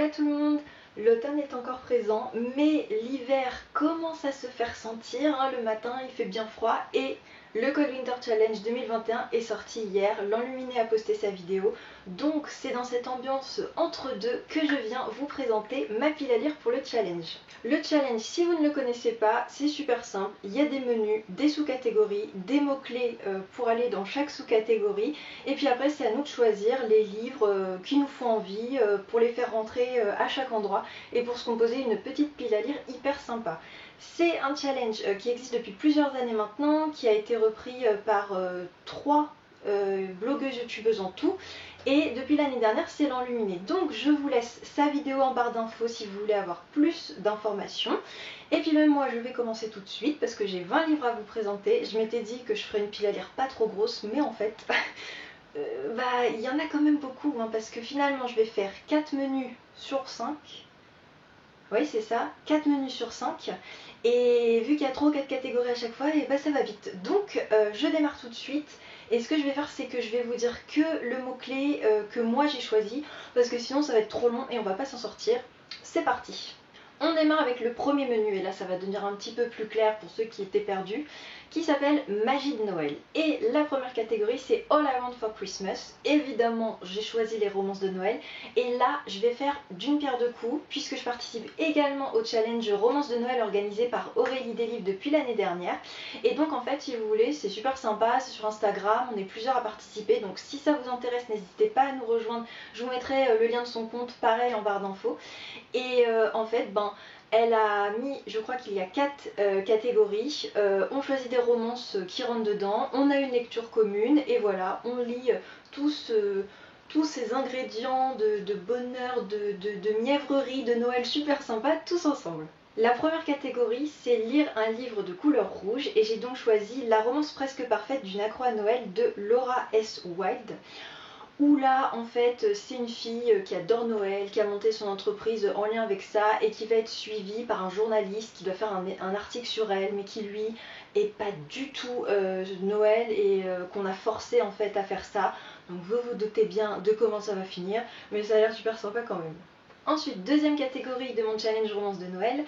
Voilà tout le monde, l'automne est encore présent, mais l'hiver commence à se faire sentir, hein. Le matin il fait bien froid et le Cold Winter Challenge 2021 est sorti hier, l'Enluminé a posté sa vidéo, donc c'est dans cette ambiance entre deux que je viens vous présenter ma pile à lire pour le challenge. Le challenge, si vous ne le connaissez pas, c'est super simple, il y a des menus, des sous-catégories, des mots-clés pour aller dans chaque sous-catégorie, et puis après c'est à nous de choisir les livres qui nous font envie pour les faire rentrer à chaque endroit et pour se composer une petite pile à lire hyper sympa. C'est un challenge qui existe depuis plusieurs années maintenant, qui a été repris par 3 blogueuses youtubeuses en tout, et depuis l'année dernière c'est l'Enluminé. Donc je vous laisse sa vidéo en barre d'infos si vous voulez avoir plus d'informations. Et puis même moi je vais commencer tout de suite parce que j'ai 20 livres à vous présenter. Je m'étais dit que je ferais une pile à lire pas trop grosse, mais en fait il y en a quand même beaucoup, hein, parce que finalement je vais faire 4 menus sur 5. Oui, c'est ça, 4 menus sur 5. Et vu qu'il y a 3 ou 4 catégories à chaque fois, et ça va vite. Donc je démarre tout de suite. Et ce que je vais faire, c'est que je vais vous dire que le mot-clé que moi j'ai choisi, parce que sinon ça va être trop long et on va pas s'en sortir. C'est parti. On démarre avec le premier menu, et là ça va devenir un petit peu plus clair pour ceux qui étaient perdus, qui s'appelle Magie de Noël. Et la première catégorie c'est All I Want for Christmas. Évidemment j'ai choisi les romances de Noël, et là je vais faire d'une pierre deux coups, puisque je participe également au challenge Romances de Noël organisé par Aurélie Delivre depuis l'année dernière. Et donc en fait si vous voulez, c'est super sympa, c'est sur Instagram, on est plusieurs à participer, donc si ça vous intéresse n'hésitez pas à nous rejoindre, je vous mettrai le lien de son compte pareil en barre d'infos. Et en fait elle a mis, je crois qu'il y a 4 catégories, on choisit des romances qui rentrent dedans, on a une lecture commune et voilà, on lit tous ces ingrédients de bonheur, de mièvrerie, de Noël super sympa, tous ensemble. La première catégorie, c'est lire un livre de couleur rouge, et j'ai donc choisi La romance presque parfaite d'une accro à Noël de Laura S. Wilde. Où là en fait c'est une fille qui adore Noël, qui a monté son entreprise en lien avec ça et qui va être suivie par un journaliste qui doit faire un article sur elle, mais qui lui est pas du tout Noël, et qu'on a forcé en fait à faire ça. Donc vous vous doutez bien de comment ça va finir, mais ça a l'air super sympa quand même. Ensuite, deuxième catégorie de mon challenge romance de Noël,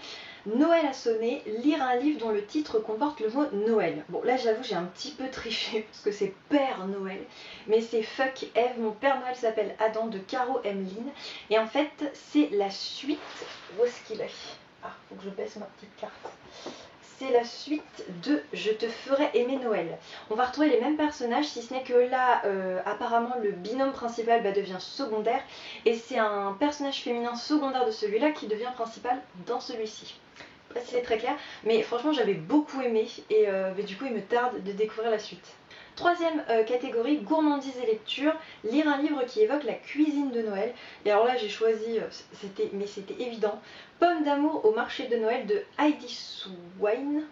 Noël a sonné, lire un livre dont le titre comporte le mot Noël. Bon là j'avoue j'ai un petit peu triché parce que c'est Père Noël, mais c'est Fuck Eve, mon Père Noël s'appelle Adam de Caro M. Lynn. Et en fait c'est la suite, où est-ce qu'il est? Ah, faut que je baisse ma petite carte. C'est la suite de Je te ferai aimer Noël. On va retrouver les mêmes personnages, si ce n'est que là, apparemment, le binôme principal devient secondaire. Et c'est un personnage féminin secondaire de celui-là qui devient principal dans celui-ci. Je sais pas si c'est très clair, mais franchement j'avais beaucoup aimé, et du coup il me tarde de découvrir la suite. Troisième catégorie, gourmandise et lecture, lire un livre qui évoque la cuisine de Noël. Et alors là j'ai choisi, c'était évident, Pomme d'amour au marché de Noël de Heidi Swain,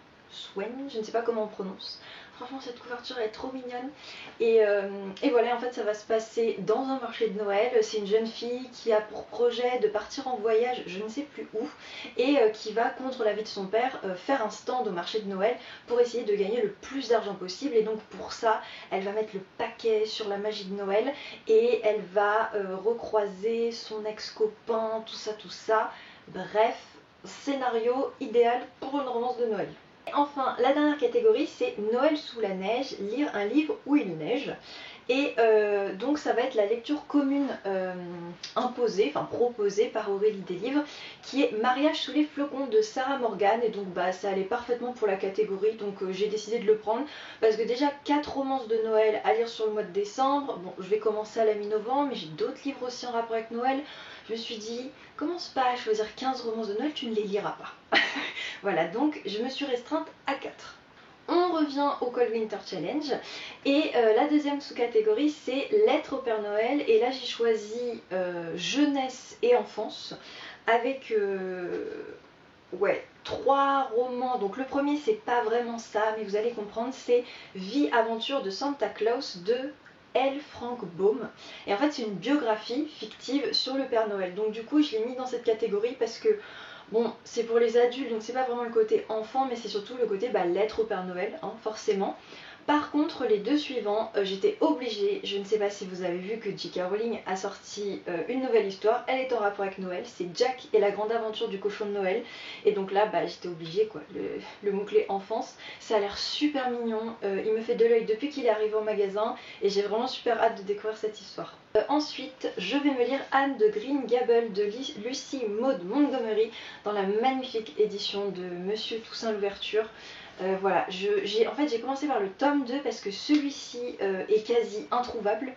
je ne sais pas comment on prononce. Franchement cette couverture est trop mignonne. Et voilà, en fait ça va se passer dans un marché de Noël. C'est une jeune fille qui a pour projet de partir en voyage, je ne sais plus où, et qui va, contre l'avis de son père, faire un stand au marché de Noël pour essayer de gagner le plus d'argent possible. Et donc pour ça elle va mettre le paquet sur la magie de Noël, et elle va recroiser son ex-copain, tout ça. Bref, scénario idéal pour une romance de Noël. Et enfin, la dernière catégorie, c'est Noël sous la neige, lire un livre où il neige. Et donc ça va être la lecture commune proposée par Aurélie Delivre, qui est Mariage sous les flocons de Sarah Morgan. Et donc ça allait parfaitement pour la catégorie, donc j'ai décidé de le prendre parce que déjà 4 romances de Noël à lire sur le mois de décembre. Bon, je vais commencer à la mi-novembre, mais j'ai d'autres livres aussi en rapport avec Noël. Je me suis dit, commence pas à choisir 15 romances de Noël, tu ne les liras pas. Voilà, donc je me suis restreinte à 4. On revient au Cold Winter Challenge, et la deuxième sous-catégorie c'est Lettres au Père Noël, et là j'ai choisi jeunesse et enfance avec 3 romans. Donc le premier c'est pas vraiment ça, mais vous allez comprendre, c'est Vie aventure de Santa Claus de L. Frank Baum. Et en fait c'est une biographie fictive sur le Père Noël, donc du coup je l'ai mis dans cette catégorie parce que bon, c'est pour les adultes, donc c'est pas vraiment le côté enfant, mais c'est surtout le côté lettre au Père Noël, hein, forcément. Par contre, les deux suivants, j'étais obligée, je ne sais pas si vous avez vu que J.K. Rowling a sorti une nouvelle histoire, elle est en rapport avec Noël, c'est Jack et la grande aventure du cochon de Noël. Et donc là, j'étais obligée quoi, le mot-clé enfance, ça a l'air super mignon, il me fait de l'œil depuis qu'il est arrivé au magasin et j'ai vraiment super hâte de découvrir cette histoire. Ensuite, je vais me lire Anne de Green Gables de Lucy Maud Montgomery dans la magnifique édition de Monsieur Toussaint Louverture. Voilà, en fait j'ai commencé par le tome 2 parce que celui-ci est quasi introuvable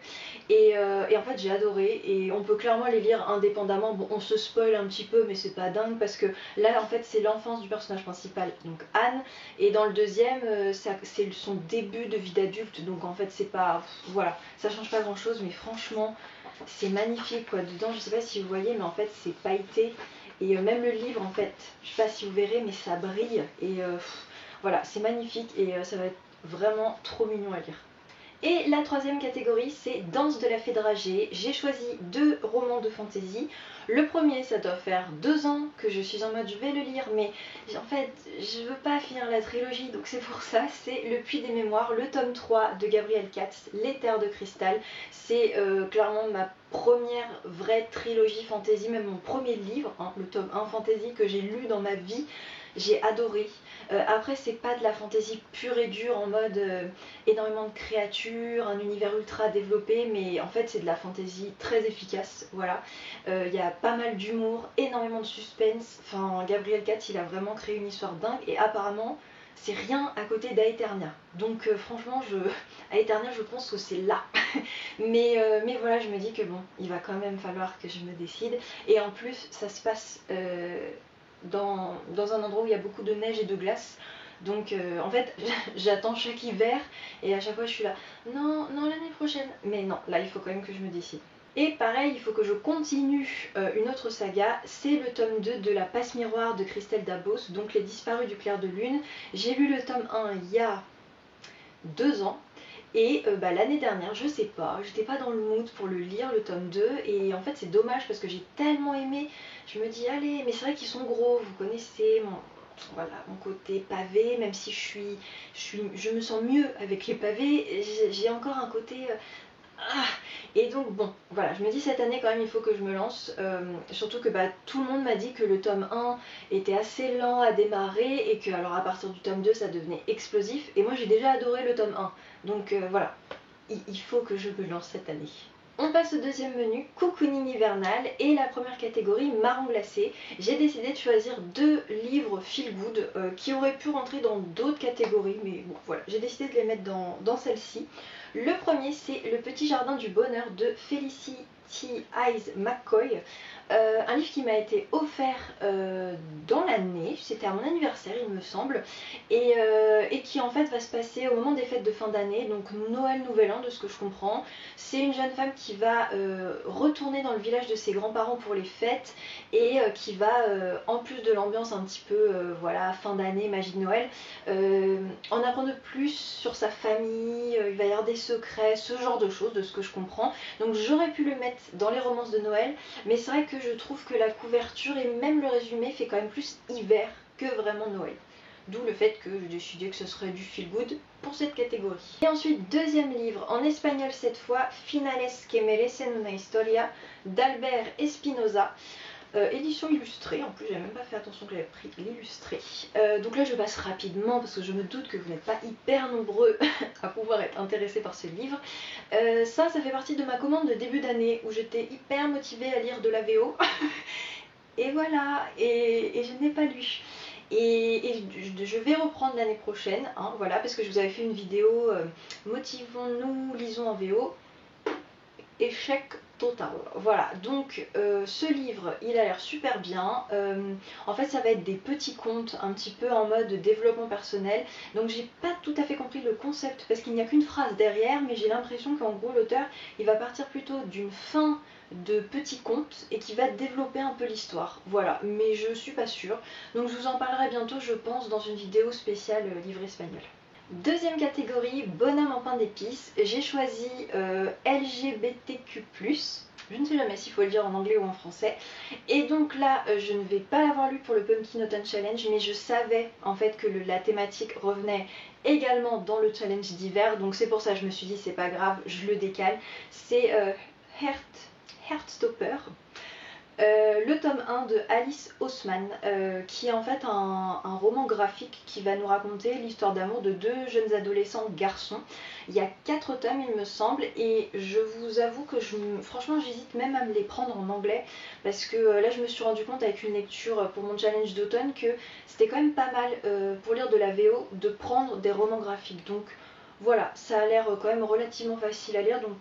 et en fait j'ai adoré et on peut clairement les lire indépendamment. Bon, on se spoil un petit peu mais c'est pas dingue parce que là en fait c'est l'enfance du personnage principal, donc Anne, et dans le deuxième c'est son début de vie d'adulte, donc en fait c'est pas... Voilà, ça change pas grand chose mais franchement c'est magnifique quoi. Dedans, je sais pas si vous voyez mais en fait c'est pailleté et même le livre en fait, je sais pas si vous verrez mais ça brille et... Voilà, c'est magnifique et ça va être vraiment trop mignon à lire. Et la troisième catégorie, c'est Danse de la Fée Dragée. J'ai choisi 2 romans de fantasy. Le premier, ça doit faire 2 ans que je suis en mode je vais le lire, mais en fait, je veux pas finir la trilogie, donc c'est pour ça. C'est Le Puits des Mémoires, le tome 3 de Gabriel Katz, Les Terres de Cristal. C'est clairement ma première vraie trilogie fantasy, même mon premier livre, hein, le tome 1 fantasy que j'ai lu dans ma vie. J'ai adoré. Après, c'est pas de la fantaisie pure et dure en mode énormément de créatures, un univers ultra développé, mais en fait, c'est de la fantaisie très efficace. Voilà. Il y a pas mal d'humour, énormément de suspense. Enfin, Gabriel Katz, il a vraiment créé une histoire dingue et apparemment, c'est rien à côté d'Aeternia. Donc, franchement, Aeternia, je pense que c'est là. mais voilà, je me dis que bon, il va quand même falloir que je me décide. Et en plus, ça se passe. Dans un endroit où il y a beaucoup de neige et de glace. Donc en fait j'attends chaque hiver et à chaque fois je suis là non, non l'année prochaine. Mais non, là il faut quand même que je me décide. Et pareil, il faut que je continue une autre saga, c'est le tome 2 de La Passe Miroir de Christelle Dabos, donc Les Disparus du Clair de Lune. J'ai lu le tome 1 il y a 2 ans. Et l'année dernière, je sais pas, j'étais pas dans le mood pour le lire, le tome 2, et en fait c'est dommage parce que j'ai tellement aimé, je me dis allez, mais c'est vrai qu'ils sont gros, vous connaissez mon côté pavé, même si je me sens mieux avec les pavés, j'ai encore un côté... Et donc bon, voilà, je me dis cette année quand même il faut que je me lance, surtout que tout le monde m'a dit que le tome 1 était assez lent à démarrer et que alors à partir du tome 2 ça devenait explosif et moi j'ai déjà adoré le tome 1, donc voilà, il faut que je me lance cette année. On passe au deuxième menu, cocooning hivernal, et la première catégorie, marron glacé. J'ai décidé de choisir 2 livres feel good qui auraient pu rentrer dans d'autres catégories, mais bon voilà, j'ai décidé de les mettre dans celle-ci. Le premier, c'est Le Petit Jardin du Bonheur de Felicity Eyes McCoy. Un livre qui m'a été offert dans l'année, c'était à mon anniversaire il me semble, et qui en fait va se passer au moment des fêtes de fin d'année, donc Noël, Nouvel An de ce que je comprends. C'est une jeune femme qui va retourner dans le village de ses grands-parents pour les fêtes et qui va, en plus de l'ambiance un petit peu voilà, fin d'année, magie de Noël, en apprendre plus sur sa famille, il va y avoir des secrets, ce genre de choses de ce que je comprends. Donc j'aurais pu le mettre dans les romances de Noël, mais c'est vrai que je trouve que la couverture et même le résumé fait quand même plus hiver que vraiment Noël. D'où le fait que j'ai décidé que ce serait du feel good pour cette catégorie. Et ensuite, deuxième livre, en espagnol cette fois, Finales que merecen una historia d'Albert Espinosa. Édition illustrée, en plus j'ai même pas fait attention que j'avais pris l'illustré. Donc là je passe rapidement parce que je me doute que vous n'êtes pas hyper nombreux à pouvoir être intéressés par ce livre. Ça fait partie de ma commande de début d'année où j'étais hyper motivée à lire de la VO. Et voilà, et je n'ai pas lu. Et je vais reprendre l'année prochaine, hein, voilà, parce que je vous avais fait une vidéo motivons-nous, lisons en VO. Échec total. Voilà, donc ce livre il a l'air super bien. En fait ça va être des petits contes un petit peu en mode développement personnel, donc j'ai pas tout à fait compris le concept parce qu'il n'y a qu'une phrase derrière, mais j'ai l'impression qu'en gros l'auteur il va partir plutôt d'une fin de petits contes et qui va développer un peu l'histoire, voilà, mais je suis pas sûre, donc je vous en parlerai bientôt je pense dans une vidéo spéciale livre espagnol. Deuxième catégorie, bonhomme en pain d'épices, j'ai choisi LGBTQ+. Je ne sais jamais s'il faut le dire en anglais ou en français. Et donc là, je ne vais pas l'avoir lu pour le Pumpkin Autumn Challenge, mais je savais en fait que la thématique revenait également dans le challenge d'hiver. Donc c'est pour ça que je me suis dit c'est pas grave, je le décale. C'est Heartstopper. Le tome 1 de Alice Oseman, qui est en fait un roman graphique qui va nous raconter l'histoire d'amour de deux jeunes adolescents garçons. Il y a 4 tomes il me semble, et je vous avoue que franchement j'hésite même à me les prendre en anglais, parce que là je me suis rendu compte avec une lecture pour mon challenge d'automne que c'était quand même pas mal pour lire de la VO de prendre des romans graphiques. Donc voilà, ça a l'air quand même relativement facile à lire, donc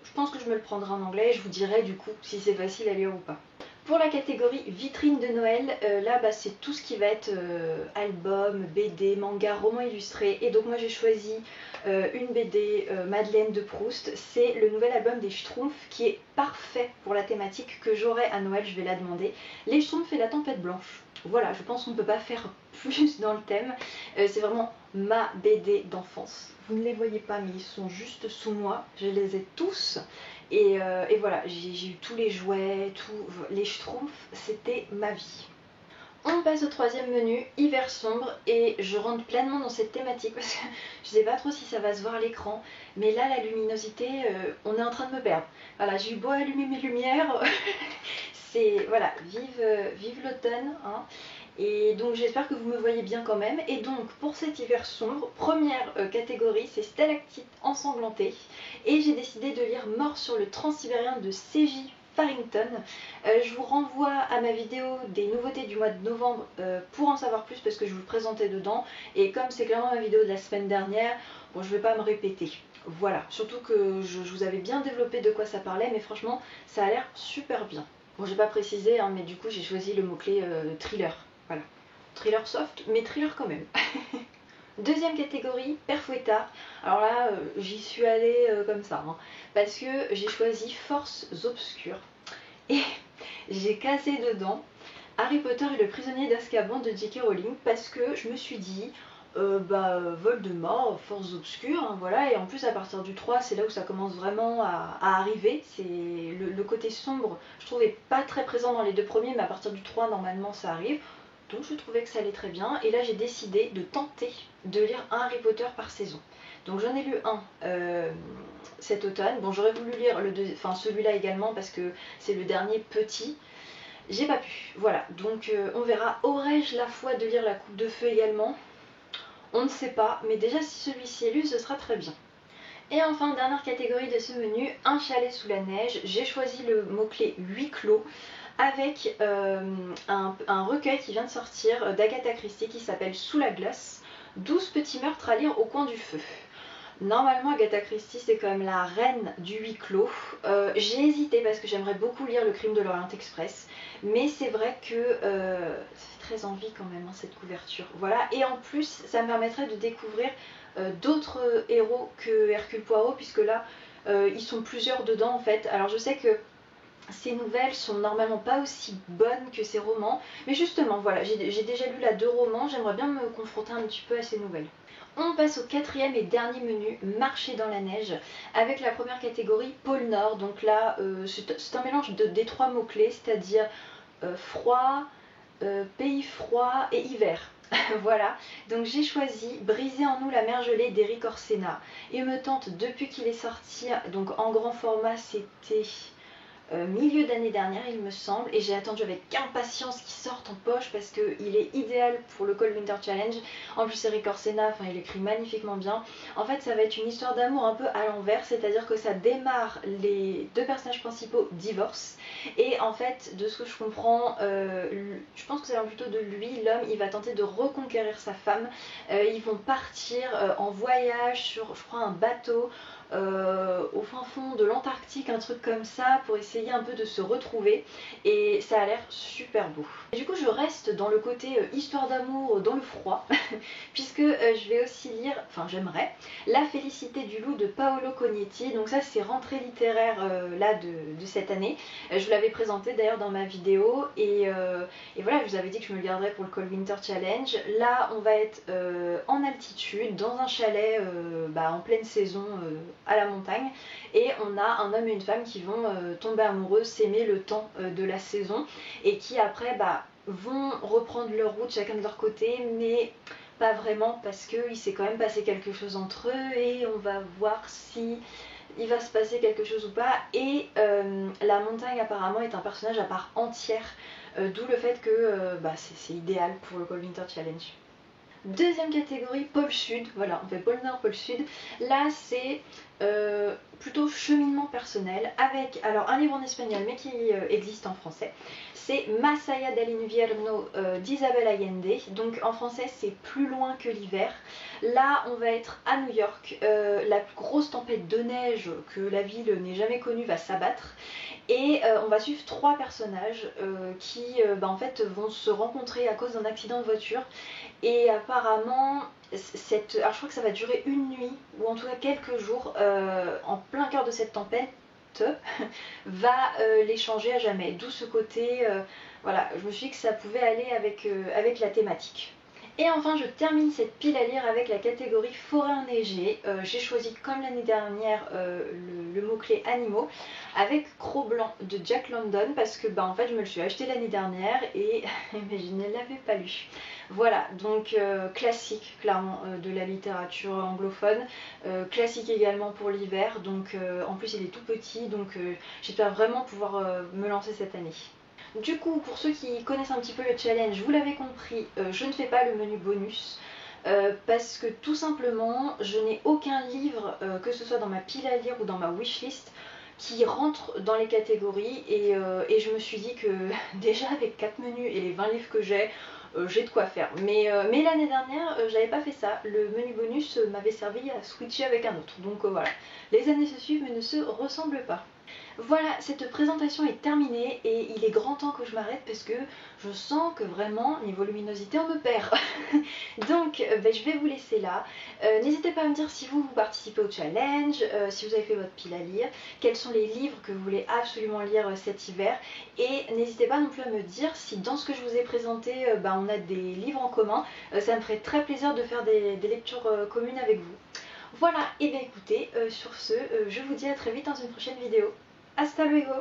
je pense que je me le prendrai en anglais et je vous dirai du coup si c'est facile à lire ou pas. Pour la catégorie vitrine de Noël, là c'est tout ce qui va être album, BD, manga, roman illustré. Et donc moi j'ai choisi une BD Madeleine de Proust. C'est le nouvel album des Schtroumpfs qui est parfait pour la thématique que j'aurai à Noël, je vais la demander. Les Schtroumpfs et la tempête blanche. Voilà, je pense qu'on ne peut pas faire plus dans le thème. C'est vraiment ma BD d'enfance. Vous ne les voyez pas mais ils sont juste sous moi, je les ai tous. Et voilà, j'ai eu tous les jouets, les Schtroumpfs, c'était ma vie. On passe au 3e menu, hiver sombre, et je rentre pleinement dans cette thématique parce que je sais pas trop si ça va se voir à l'écran, mais là la luminosité, on est en train de me perdre. Voilà, j'ai eu beau allumer mes lumières, c'est voilà, vive l'automne, hein. Et donc j'espère que vous me voyez bien quand même. Et donc pour cet hiver sombre, première catégorie, c'est Stalactite ensanglantée. Et j'ai décidé de lire Mort sur le Transsibérien de C.J. Farrington. Je vous renvoie à ma vidéo des nouveautés du mois de novembre pour en savoir plus parce que je vous le présentais dedans. Et comme c'est clairement ma vidéo de la semaine dernière, bon je vais pas me répéter. Voilà, surtout que je vous avais bien développé de quoi ça parlait, mais franchement ça a l'air super bien. Bon j'ai pas précisé, hein, mais du coup j'ai choisi le mot-clé thriller. Voilà, thriller soft, mais thriller quand même. Deuxième catégorie, Père Fouettard. Alors là, j'y suis allée comme ça, hein, parce que j'ai choisi Forces obscures. Et j'ai cassé dedans Harry Potter et le prisonnier d'Azkaban de J.K. Rowling, parce que je me suis dit, Voldemort, Forces obscures, hein, voilà, et en plus à partir du 3, c'est là où ça commence vraiment à arriver. C'est le côté sombre, je trouvais pas très présent dans les 2 premiers, mais à partir du 3, normalement, ça arrive. Donc je trouvais que ça allait très bien, et là j'ai décidé de tenter de lire un Harry Potter par saison. Donc j'en ai lu un cet automne. Bon, j'aurais voulu lire celui-là également parce que c'est le dernier petit. J'ai pas pu, voilà, donc on verra. Aurais-je la foi de lire La Coupe de Feu également? On ne sait pas, mais déjà si celui-ci est lu, ce sera très bien. Et enfin, dernière catégorie de ce menu, un chalet sous la neige. J'ai choisi le mot-clé huis clos avec un recueil qui vient de sortir d'Agatha Christie qui s'appelle Sous la glace, 12 petits meurtres à lire au coin du feu. Normalement, Agatha Christie, c'est quand même la reine du huis clos. J'ai hésité parce que j'aimerais beaucoup lire Le Crime de l'Orient Express, mais c'est vrai que ça fait très envie quand même, hein, cette couverture. Voilà, et en plus, ça me permettrait de découvrir d'autres héros que Hercule Poirot, puisque là, ils sont plusieurs dedans en fait. Alors je sais que ces nouvelles sont normalement pas aussi bonnes que ces romans, mais justement, voilà, j'ai déjà lu là 2 romans, j'aimerais bien me confronter un petit peu à ces nouvelles. On passe au 4e et dernier menu, Marcher dans la neige, avec la première catégorie pôle Nord. Donc là, c'est un mélange des 3 mots-clés, c'est-à-dire froid, pays froid et hiver. Voilà, donc j'ai choisi Briser en nous la mer gelée d'Eric Orsena. Il me tente depuis qu'il est sorti, donc en grand format, c'était milieu d'année dernière il me semble, et j'ai attendu avec impatience qu'il sorte en poche parce qu'il est idéal pour le Cold Winter Challenge. En plus Eric Orsena, il écrit magnifiquement bien. En fait ça va être une histoire d'amour un peu à l'envers, c'est-à-dire que ça démarre, les 2 personnages principaux divorcent, et en fait de ce que je comprends, je pense que ça vient plutôt de lui, l'homme il va tenter de reconquérir sa femme. Ils vont partir en voyage sur je crois un bateau au fin fond de l'Antarctique, un truc comme ça, pour essayer un peu de se retrouver, et ça a l'air super beau. Et du coup je reste dans le côté histoire d'amour dans le froid, puisque je vais aussi lire, enfin j'aimerais, La Félicité du loup de Paolo Cognetti. Donc ça c'est rentrée littéraire là de cette année. Je vous l'avais présenté d'ailleurs dans ma vidéo, et voilà, je vous avais dit que je me le garderais pour le Cold Winter Challenge. Là on va être en altitude, dans un chalet en pleine saison à la montagne, et on a un homme et une femme qui vont tomber amoureux, s'aimer le temps de la saison et qui après vont reprendre leur route chacun de leur côté, mais pas vraiment parce qu'il s'est quand même passé quelque chose entre eux et on va voir si il va se passer quelque chose ou pas. Et la montagne apparemment est un personnage à part entière, d'où le fait que c'est idéal pour le Cold Winter Challenge. Deuxième catégorie, pôle sud. Voilà, on fait pôle nord, pôle sud. Là, c'est plutôt cheminement personnel avec alors un livre en espagnol mais qui existe en français. C'est Más allá del invierno d'Isabel Allende. Donc en français, c'est Plus loin que l'hiver. Là, on va être à New York. La plus grosse tempête de neige que la ville n'ait jamais connue va s'abattre. Et on va suivre trois personnages qui en fait vont se rencontrer à cause d'un accident de voiture. Et apparemment, alors je crois que ça va durer une nuit, ou en tout cas quelques jours, en plein cœur de cette tempête, va les changer à jamais. D'où ce côté, voilà, je me suis dit que ça pouvait aller avec la thématique. Et enfin, je termine cette pile à lire avec la catégorie forêt enneigée. J'ai choisi, comme l'année dernière, le mot-clé animaux, avec Croc Blanc de Jack London, parce que en fait, je me le suis acheté l'année dernière et mais je ne l'avais pas lu. Voilà, donc classique, clairement, de la littérature anglophone. Classique également pour l'hiver, donc en plus, il est tout petit, donc j'espère vraiment pouvoir me lancer cette année. Du coup, pour ceux qui connaissent un petit peu le challenge, vous l'avez compris, je ne fais pas le menu bonus parce que tout simplement, je n'ai aucun livre, que ce soit dans ma pile à lire ou dans ma wishlist, qui rentre dans les catégories et je me suis dit que déjà avec 4 menus et les 20 livres que j'ai de quoi faire. Mais l'année dernière, j'avais pas fait ça. Le menu bonus m'avait servi à switcher avec un autre. Donc voilà, les années se suivent mais ne se ressemblent pas. Voilà, cette présentation est terminée et il est grand temps que je m'arrête parce que je sens que vraiment, niveau luminosité, on me perd. Donc, je vais vous laisser là. N'hésitez pas à me dire si vous participez au challenge, si vous avez fait votre pile à lire, quels sont les livres que vous voulez absolument lire cet hiver. Et n'hésitez pas non plus à me dire si dans ce que je vous ai présenté, on a des livres en commun. Ça me ferait très plaisir de faire des lectures communes avec vous. Voilà, et bien écoutez, sur ce, je vous dis à très vite dans une prochaine vidéo. Hasta luego!